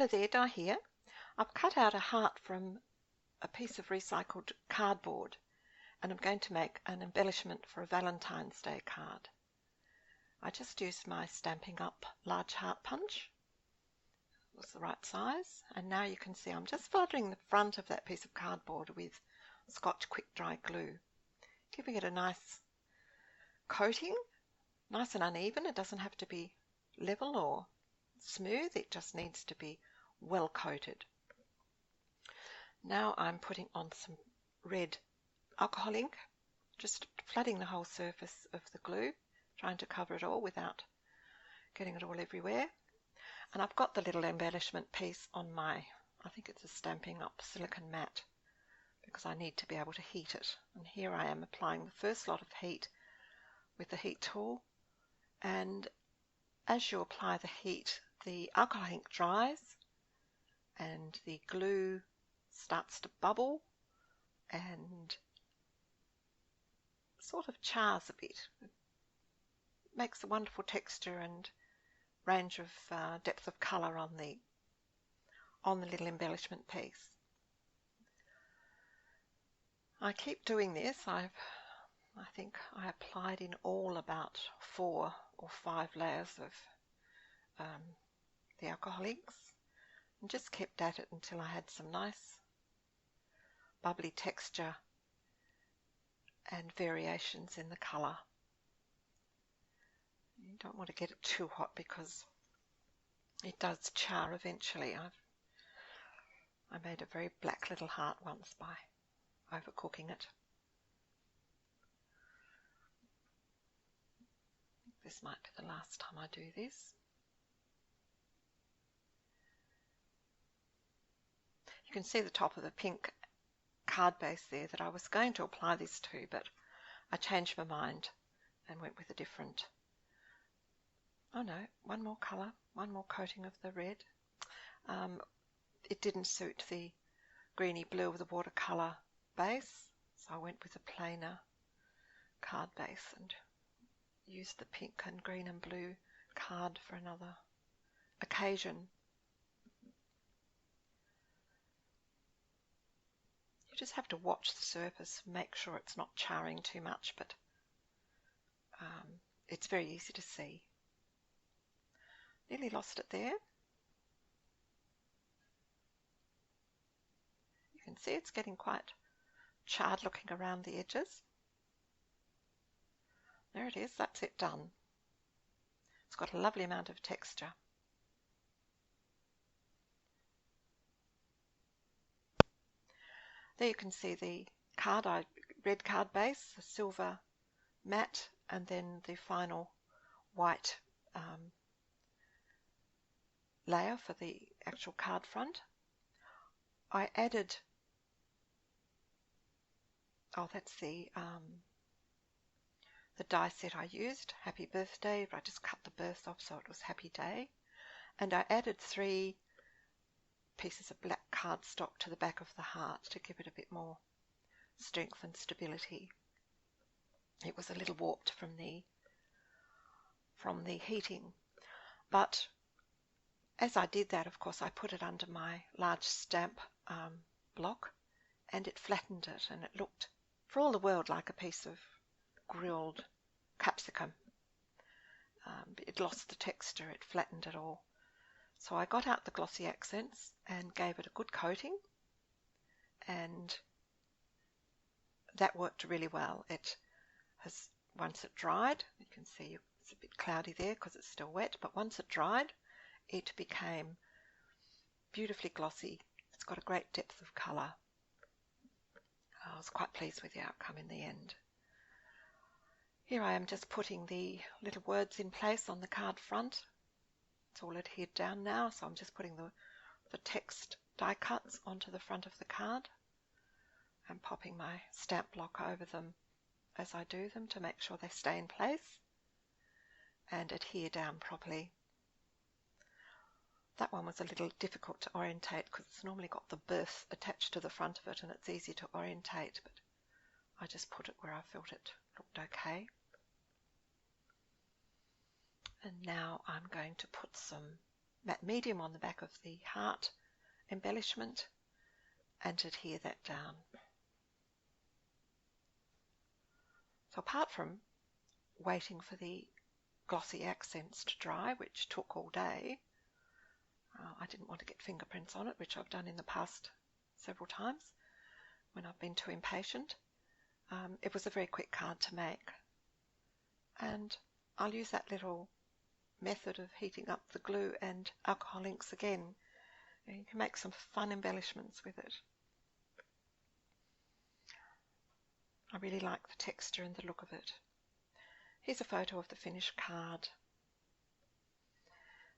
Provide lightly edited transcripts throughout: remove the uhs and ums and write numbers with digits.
Hello there, Di here. I've cut out a heart from a piece of recycled cardboard and I'm going to make an embellishment for a Valentine's Day card. I just used my Stampin' Up! Large heart punch. It was the right size, and now you can see I'm just fluttering the front of that piece of cardboard with Scotch quick dry glue, giving it a nice coating, nice and uneven. It doesn't have to be level or smooth, it just needs to be well coated. Now I'm putting on some red alcohol ink, just flooding the whole surface of the glue, trying to cover it all without getting it all everywhere. And I've got the little embellishment piece on my, I think it's a Stampin' Up! Silicone mat, because I need to be able to heat it. And here I am applying the first lot of heat with the heat tool, and as you apply the heat, the alcohol ink dries and the glue starts to bubble and sort of chars a bit. It makes a wonderful texture and range of depth of colour on the little embellishment piece. I keep doing this. I think I applied in all about 4 or 5 layers of the alcohol inks, and just kept at it until I had some nice bubbly texture and variations in the colour. You don't want to get it too hot because it does char eventually. I made a very black little heart once by overcooking it. This might be the last time I do this. You can see the top of the pink card base there that I was going to apply this to, but I changed my mind and went with a different, oh no, one more colour, one more coating of the red. It didn't suit the greeny blue of the watercolour base, so I went with a plainer card base and used the pink and green and blue card for another occasion. You just have to watch the surface, make sure it's not charring too much, but it's very easy to see. Nearly lost it there. You can see it's getting quite charred looking around the edges. There it is, that's it done. It's got a lovely amount of texture. There you can see the card, red card base, the silver matte, and then the final white layer for the actual card front. I added, oh that's the die set I used, Happy Birthday, but I just cut the birth off so it was Happy Day. And I added 3 pieces of black cardstock to the back of the heart to give it a bit more strength and stability. It was a little warped from the heating, but as I did that, of course, I put it under my large stamp block, and it flattened it, and it looked for all the world like a piece of grilled capsicum. It lost the texture, it flattened it all. So I got out the glossy accents and gave it a good coating, and that worked really well. It has, once it dried, you can see it's a bit cloudy there because it's still wet, but once it dried, it became beautifully glossy. It's got a great depth of colour. I was quite pleased with the outcome in the end. Here I am just putting the little words in place on the card front. It's all adhered down now, so I'm just putting the text die cuts onto the front of the card and popping my stamp block over them as I do them to make sure they stay in place and adhere down properly. That one was a little difficult to orientate because it's normally got the birth attached to the front of it and it's easy to orientate, but I just put it where I felt it looked okay. And now I'm going to put some matte medium on the back of the heart embellishment and adhere that down. So apart from waiting for the glossy accents to dry, which took all day, I didn't want to get fingerprints on it, which I've done in the past several times when I've been too impatient. It was a very quick card to make, and I'll use that little method of heating up the glue and alcohol inks again. And you can make some fun embellishments with it. I really like the texture and the look of it. Here's a photo of the finished card.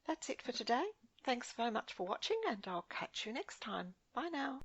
That's it for today. Thanks so much for watching, and I'll catch you next time. Bye now.